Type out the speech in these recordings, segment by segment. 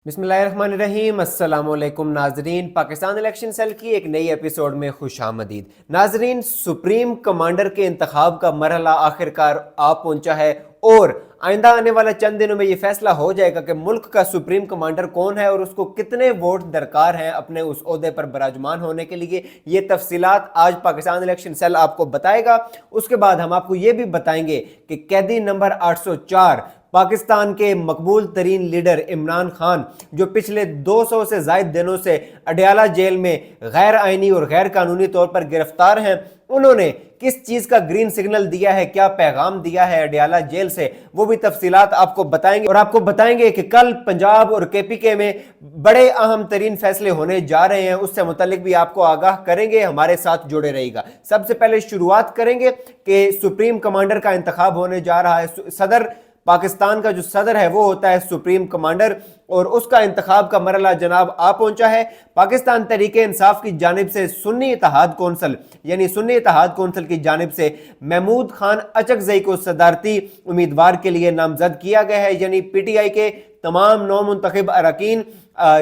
बिस्मिल्लाहिर्रहमानिर्रहीम। अस्सलामुअलैकुम नाजरीन, पाकिस्तान इलेक्शन सेल की एक नई एपिसोड में खुश आमदीद। नाजरीन, सुप्रीम कमांडर के इंतखाब का मरहला आखिरकार आ पहुंचा है और आइंदा आने वाला चंद दिनों में ये फैसला हो जाएगा कि मुल्क का सुप्रीम कमांडर कौन है और उसको कितने वोट दरकार हैं अपने उस ओहदे पर बराजमान होने के लिए। ये तफसीलात आज पाकिस्तान इलेक्शन सेल आपको बताएगा। उसके बाद हम आपको ये भी बताएंगे कि कैदी नंबर 804 पाकिस्तान के मकबूल तरीन लीडर इमरान खान, जो पिछले 200 से ज्यादा दिनों से अडयाला जेल में गैर आईनी और गैर कानूनी तौर पर गिरफ्तार हैं, उन्होंने किस चीज का ग्रीन सिग्नल दिया है, क्या पैगाम दिया है अडयाला जेल से, वो भी तफसीलात आपको बताएंगे। और आपको बताएंगे कि कल पंजाब और केपीके में बड़े अहम तरीन फैसले होने जा रहे हैं, उससे मुतालिक भी आपको आगाह करेंगे। हमारे साथ जुड़े रहिएगा। सबसे पहले शुरुआत करेंगे कि सुप्रीम कमांडर का इंतखाब होने जा रहा है। सदर पाकिस्तान का जो सदर है वो होता है सुप्रीम कमांडर, और उसका इंतखाब का मरहला जनाब आ पहुंचा है। पाकिस्तान तहरीके इंसाफ की जानिब से सुन्नी इत्तेहाद कौंसिल यानी सुन्नी इत्तेहाद कौंसिल की जानिब से महमूद खान अचकजई को सदारती उम्मीदवार के लिए नामजद किया गया है। यानी पीटीआई के तमाम 9 मुंतखब अरकान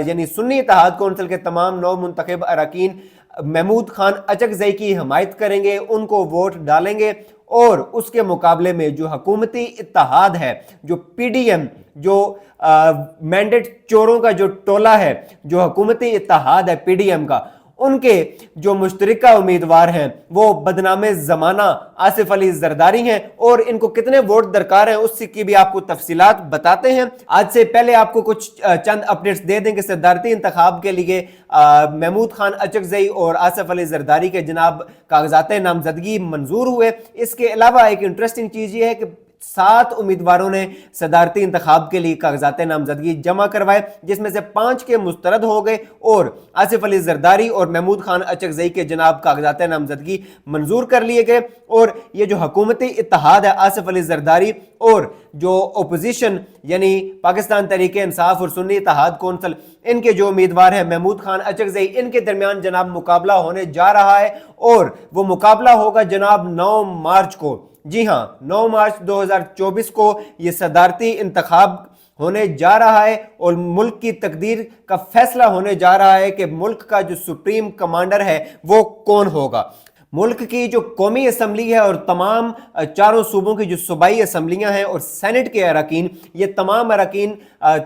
यानी सुन्नी इत्तेहाद कौंसिल के तमाम 9 मुंतखब अरकान महमूद खान अचकजई की हिमायत करेंगे, उनको वोट डालेंगे। और उसके मुकाबले में जो हुकूमती इत्तेहाद है, जो पीडीएम, जो मैंडेट चोरों का जो टोला है, जो हुकूमती इत्तेहाद है पीडीएम का, उनके जो मुश्तरका उम्मीदवार हैं वो बदनामे जमाना आसिफ अली जरदारी हैं। और इनको कितने वोट दरकार हैं उसकी भी आपको तफसीलात बताते हैं। आज से पहले आपको कुछ चंद अपडेट्स दे देंगे। सदारती इंतखाब के लिए महमूद खान अचकजई और आसिफ अली जरदारी के जनाब कागजात नामजदगी मंजूर हुए। इसके अलावा एक इंटरेस्टिंग चीज ये है कि 7 उम्मीदवारों ने सदारती इंतखाब के लिए कागजात नामजदगी जमा करवाए, जिसमें से 5 के मुस्तरद हो गए और आसिफ अली जरदारी और महमूद खान अचकजई के जनाब कागजात नामजदगी मंजूर कर लिए गए। और ये जो हुकूमती इत्तेहाद है आसिफ अली जरदारी और जो ओपोजिशन यानी पाकिस्तान तहरीके इंसाफ और सुन्नी इत्तेहाद कौंसिल, इनके जो उम्मीदवार हैं महमूद खान अचकजई, इनके दरमियान जनाब मुकाबला होने जा रहा है। और वो मुकाबला होगा जनाब 9 मार्च को। जी हाँ, 9 मार्च 2024 को ये सदारती इंतखाब होने जा रहा है और मुल्क की तकदीर का फैसला होने जा रहा है कि मुल्क का जो सुप्रीम कमांडर है वो कौन होगा। मुल्क की जो कौमी असम्बली है और तमाम चारों सूबों की जो सूबाई असम्बलियां हैं और सेनेट के अरकान, ये तमाम अरकान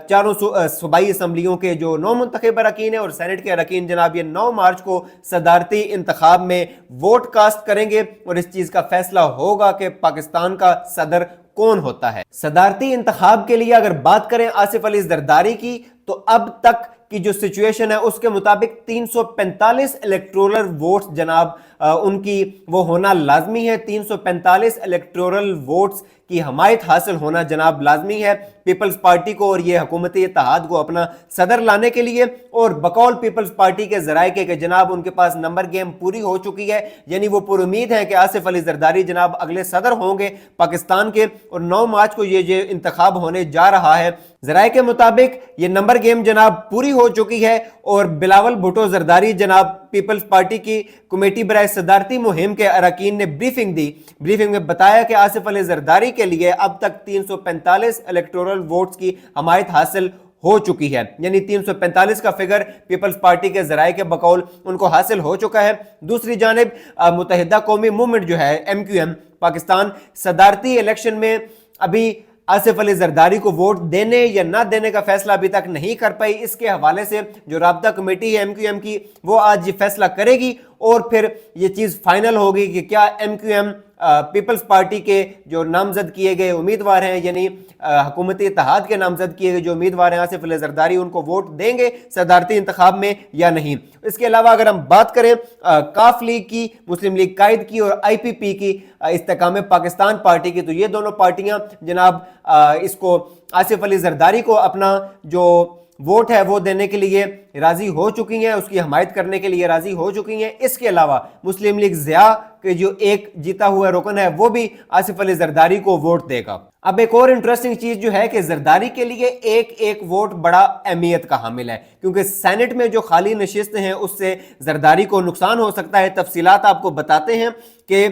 चारों सूबाई असम्बलियों के जो 9 मुंतखब अरकान है और सेनेट के अरकान जनाब ये 9 मार्च को सदारती इंतखाब में वोट कास्ट करेंगे और इस चीज का फैसला होगा कि पाकिस्तान का सदर कौन होता है। सदारती इंतखाब के लिए अगर बात करें आसिफ अली जरदारी की, तो अब तक की जो सिचुएशन है उसके मुताबिक 345 इलेक्टोरल वोट्स जनाब उनकी वो होना लाजमी है। 345 इलेक्टोरल वोट्स की हमायत हासिल होना जनाब लाजमी है पीपल्स पार्टी को और ये हुकूमती इत्तेहाद को अपना सदर लाने के लिए। और बकौल पीपल्स पार्टी के जराए के जनाब उनके पास नंबर गेम पूरी हो चुकी है, यानी वो पुर उम्मीद है कि आसिफ अली जरदारी जनाब अगले सदर होंगे पाकिस्तान के। और 9 मार्च को ये इंतखाब होने जा रहा है। जराए के मुताबिक ये नंबर गेम जनाब पूरी हो चुकी है और बिलावल भुट्टो जरदारी जनाब पीपल्स पार्टी की कमेटी बराए सदारती मुहिम के अरकान ने ब्रीफिंग दी। ब्रीफिंग में बताया कि आसिफ अली जरदारी के लिए अब तक 345 इलेक्टोरल वोट्स की हमायत हासिल हो चुकी है, यानी 345 का फिगर पीपल्स पार्टी के जराए के बकौल उनको हासिल हो चुका है। दूसरी जानिब मुत्तहिदा कौमी मूवमेंट जो है MQM, पाकिस्तान सदारती इलेक्शन में अभी आसिफ अली जरदारी को वोट देने या ना देने का फैसला अभी तक नहीं कर पाई। इसके हवाले से जो राब्ता कमेटी है MQM की, वो आज ये फैसला करेगी और फिर ये चीज फाइनल होगी कि क्या MQM पीपल्स पार्टी के जो नामजद किए गए उम्मीदवार हैं, यानी हुकूमती इत्तेहाद के नामजद किए गए जो उम्मीदवार हैं आसिफ अली जरदारी, उनको वोट देंगे सदारती इंतखाब में या नहीं। इसके अलावा अगर हम बात करें काफ लीग की, मुस्लिम लीग कायद की और IPP की इस्तेकाम पाकिस्तान पार्टी की, तो ये दोनों पार्टियां जनाब इसको आसिफ अली जरदारी को अपना जो वोट है वो देने के लिए राजी हो चुकी हैं, उसकी हमायत करने के लिए राजी हो चुकी हैं। इसके अलावा मुस्लिम लीग ज़िया के जो एक जीता हुआ रुकन है वो भी आसिफ अली जरदारी को वोट देगा। अब एक और इंटरेस्टिंग चीज जो है कि जरदारी के लिए एक एक वोट बड़ा अहमियत का हामिल है, क्योंकि सेनेट में जो खाली नशिस्त हैं उससे जरदारी को नुकसान हो सकता है। तफसीलात आपको बताते हैं कि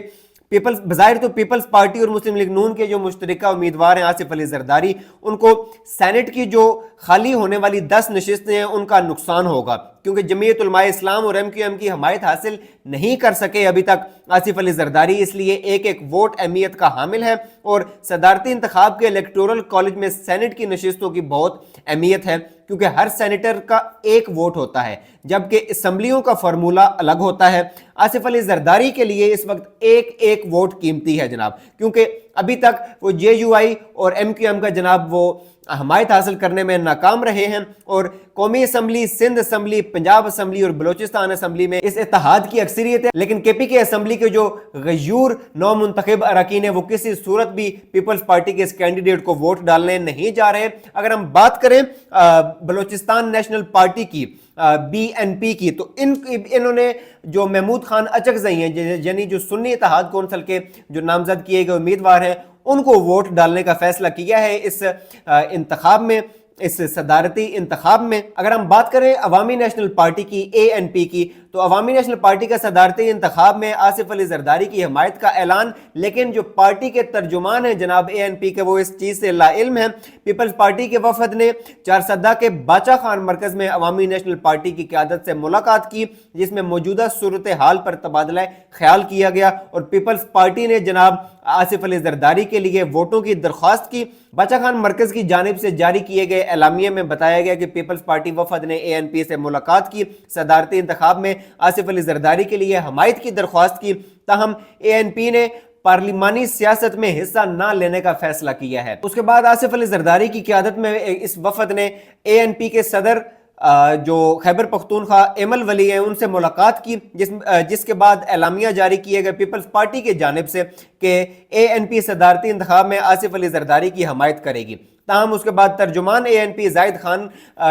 बज़ाहिर तो पीपल्स पार्टी और मुस्लिम लीग नून के जो मुश्तरका उम्मीदवार हैं आसिफ अली जरदारी, उनको सेनेट की जो खाली होने वाली 10 नशिस्तें हैं उनका नुकसान होगा, क्योंकि जमीयत उलमाए इस्लाम और MQM की हमायत हासिल नहीं कर सके अभी तक आसिफ अली जरदारी, इसलिए एक एक वोट अहमियत का हामिल है और सदारती इंतखाब के इलेक्टोरल कॉलेज में सेनेट की नशिस्तों की बहुत अहमियत है, क्योंकि हर सेनेटर का एक वोट होता है जबकि असम्बलियों का फार्मूला अलग होता है। आसिफ अली जरदारी के लिए इस वक्त एक एक वोट कीमती है जनाब, क्योंकि अभी तक वो JUI और MQM का जनाब वो हमायत हासिल करने में नाकाम रहे हैं और कौमी assembly, Sindh assembly, Punjab assembly और बलोचिस्तान असम्बली में इस इत्तेहाद की अक्सरियत है, लेकिन KPK असम्बली के जो गयूर नौ मुंतखब अरकान है वो किसी सूरत भी पीपल्स पार्टी के इस कैंडिडेट को वोट डालने नहीं जा रहे। अगर हम बात करें बलोचिस्तान नेशनल पार्टी की, BNP की, तो इन्होंने जो महमूद खान अचकज़ई हैं, यानी जो सुन्नी इत्तेहाद कौंसिल के जो नामजद किए गए उम्मीदवार हैं, उनको वोट डालने का फैसला किया है इस इंतखाब में, इस सदारती इंतखाब में। अगर हम बात करें अवामी नेशनल पार्टी की, ANP की, तो अवामी नेशनल पार्टी का सदारती इंतखाब में आसिफ अली जरदारी की हमायत का ऐलान, लेकिन जो पार्टी के तर्जुमान हैं जनाब ANP के, वो इस चीज़ से लाइल्म हैं। पीपल्स पार्टी के वफद ने चारसदा के बाचा खान मरकज़ में अवामी नेशनल पार्टी की क़यादत से मुलाकात की, जिसमें मौजूदा सूरत हाल पर तबादला ख्याल किया गया और पीपल्स पार्टी ने जनाब आसिफ अली जरदारी के लिए वोटों की दरख्वास्त की। बाचा खान मरकज़ की जानिब से जारी किए गए एलामिये में बताया गया कि पीपल्स पार्टी वफद ने ANP से मुलाकात की, सदारती इंतखाब में आसिफ अली जरदारी के लिए हमायत की दरख्वास्त की, ताहम ANP ने पार्लिमानी सियासत में हिस्सा न लेने का फैसला किया है। उसके बाद आसिफ अली जरदारी की क़यादत में इस वफद ने ANP के सदर जो खैबर पख्तूनख्वा एमल वली हैं उनसे मुलाकात की, जिसके बाद एलामिया जारी किए गए पीपल्स पार्टी की जानिब से कि ANP सदारती इंतखाब में आसिफ अली जरदारी की हमायत करेगी। ताहम उसके बाद तर्जुमान ANP जाहिद खान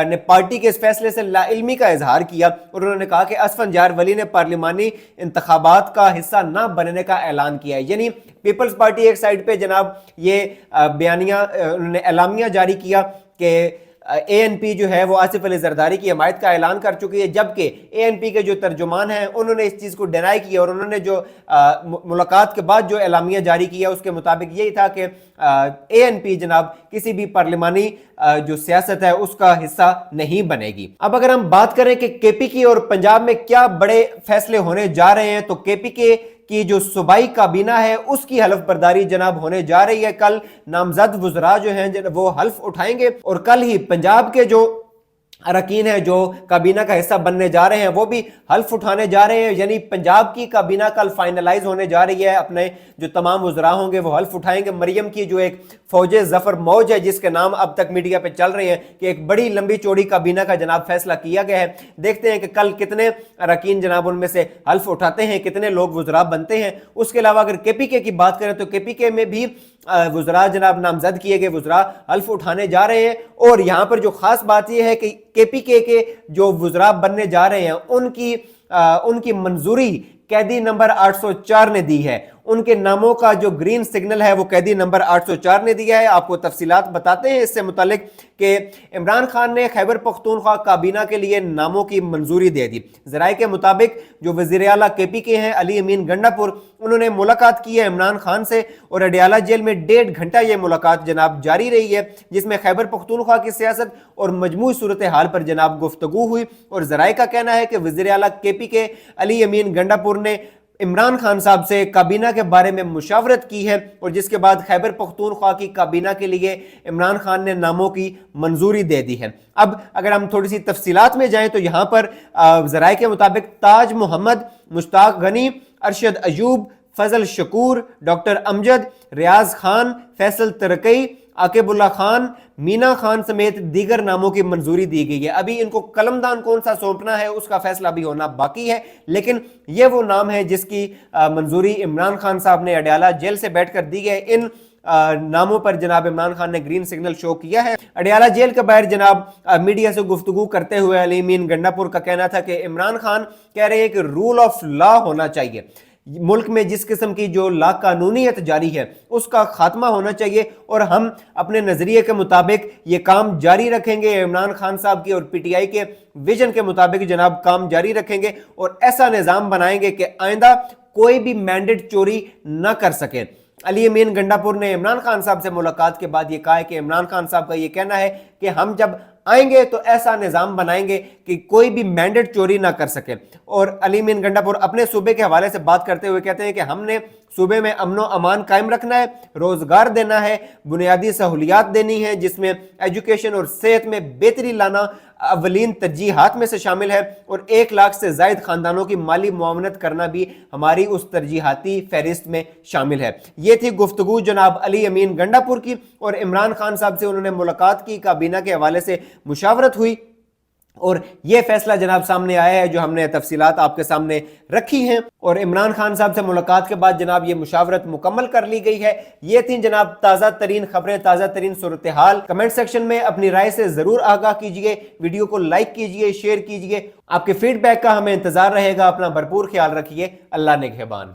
ने पार्टी के इस फैसले से लाइल्मी का इजहार किया और उन्होंने कहा कि असफंजार वली ने पार्लिमानी इंतखाबात का हिस्सा न बनने का ऐलान किया है। यानी पीपल्स पार्टी एक साइड पे जनाब ये बयानिया, उन्होंने एलामिया जारी किया कि ANP जो है वो आसिफ अली जरदारी की हमायत का ऐलान कर चुकी है, जबकि ANP के जो तर्जुमान हैं उन्होंने इस चीज़ को डिनाई किया और उन्होंने जो मुलाकात के बाद जो एलामिया जारी किया उसके मुताबिक यही था कि ANP जनाब किसी भी पार्लिमानी जो सियासत है उसका हिस्सा नहीं बनेगी। अब अगर हम बात करें कि KPK और पंजाब में क्या बड़े फैसले होने जा रहे हैं, तो KPK की जो सूबाई काबीना है उसकी हल्फ बर्दारी जनाब होने जा रही है। कल नामजद वुज़रा जो हैं वो हल्फ उठाएंगे और कल ही पंजाब के जो अरकान है जो काबीना का हिस्सा बनने जा रहे हैं वो भी हल्फ उठाने जा रहे हैं। यानी पंजाब की काबीना कल फाइनलाइज होने जा रही है, अपने जो तमाम वुज़रा होंगे वो हल्फ उठाएंगे। मरियम की जो एक फौजे जफर मौज है जिसके नाम अब तक मीडिया पे चल रहे हैं कि एक बड़ी लंबी चौड़ी काबीना का जनाब फैसला किया गया है। देखते हैं कि कल कितने अरकान जनाब उनमें से हल्फ उठाते हैं, कितने लोग वुज़रा बनते हैं। उसके अलावा अगर KPK की बात करें तो KPK में भी वुज़रा जनाब नामजद किए गए वुज़रा हल्फ उठाने जा रहे हैं और यहाँ पर जो खास बात यह है कि KPK के जो वुज़रा बनने जा रहे हैं उनकी मंजूरी कैदी नंबर 804 ने दी है। उनके नामों का जो ग्रीन सिग्नल है वो कैदी नंबर 804 ने दिया है। आपको तफसीलात बताते हैं इससे मुतालिक कि इमरान खान ने खैबर पख्तूनख्वा काबीना के लिए नामों की मंजूरी दे दी। ज़राए के मुताबिक जो वज़ीर आला KPK हैं अली अमीन गंडापुर, उन्होंने मुलाकात की है इमरान खान से और अडियाला जेल में 1.5 घंटा ये मुलाकात जनाब जारी रही है, जिसमें खैबर पख्तूनख्वा की सियासत और मजमूई सूरत हाल पर जनाब गुफ्तगू हुई। और ज़राए का कहना है कि वज़ीर आला KPK अली अमीन गंडापुर ने इमरान खान साहब से काबीना के बारे में मुशावरत की है और जिसके बाद खैबर पख्तूनख्वा की काबीना के लिए इमरान खान ने नामों की मंजूरी दे दी है। अब अगर हम थोड़ी सी तफसीलात में जाएं तो यहाँ पर ज़राए के मुताबिक ताज मोहम्मद, मुश्ताक गनी, अरशद अयूब, फजल शकूर, डॉक्टर अमजद, रियाज खान, फैसल तरकई, आकिबुल्ला खान, मीना खान समेत दीगर नामों की मंजूरी दी गई है। अभी इनको कलमदान कौन सा सौंपना है उसका फैसला भी होना बाकी है, लेकिन ये वो नाम है जिसकी मंजूरी इमरान खान साहब ने अडियाला जेल से बैठकर दी है। इन नामों पर जनाब इमरान खान ने ग्रीन सिग्नल शो किया है। अडियाला जेल के बाहर जनाब मीडिया से गुफ्तगू करते हुए अली अमीन गंडापुर का कहना था कि इमरान खान कह रहे हैं कि रूल ऑफ लॉ होना चाहिए, मुल्क में जिस किस्म की जो लाकानूनीयत जारी है उसका खात्मा होना चाहिए और हम अपने नजरिए के मुताबिक ये काम जारी रखेंगे। इमरान खान साहब की और PTI के विजन के मुताबिक जनाब काम जारी रखेंगे और ऐसा निज़ाम बनाएंगे कि आइंदा कोई भी मैंडेट चोरी न कर सके। अली अमीन गंडापुर ने इमरान खान साहब से मुलाकात के बाद ये कहा है कि इमरान खान साहब का ये कहना है कि हम जब आएंगे तो ऐसा निज़ाम बनाएंगे कि कोई भी मैंडेट चोरी ना कर सके। और अली अमीन गंडापुर अपने सूबे के हवाले से बात करते हुए कहते हैं कि हमने सूबे में अमनो अमान कायम रखना है, रोजगार देना है, बुनियादी सहूलियात देनी है जिसमें एजुकेशन और सेहत में बेहतरी लाना अवलीन तरजीहात में से शामिल है, और 1 लाख से जायद खानदानों की माली मुआवनत करना भी हमारी उस तरजीहाती फहरिस्त में शामिल है। ये थी गुफ्तगू जनाब अली अमीन गंडापुर की, और इमरान खान साहब से उन्होंने मुलाकात की, काबीना के हवाले से मुशावरत हुई, और ये फैसला जनाब सामने आया है जो हमने तफसीलात आपके सामने रखी हैं। और इमरान खान साहब से मुलाकात के बाद जनाब ये मुशावरत मुकम्मल कर ली गई है। ये थी जनाब ताज़ा तरीन खबरें, ताज़ा तरीन सूरत हाल। कमेंट सेक्शन में अपनी राय से ज़रूर आगाह कीजिए, वीडियो को लाइक कीजिए, शेयर कीजिए। आपके फीडबैक का हमें इंतज़ार रहेगा। अपना भरपूर ख्याल रखिए। अल्लाह निगहबान।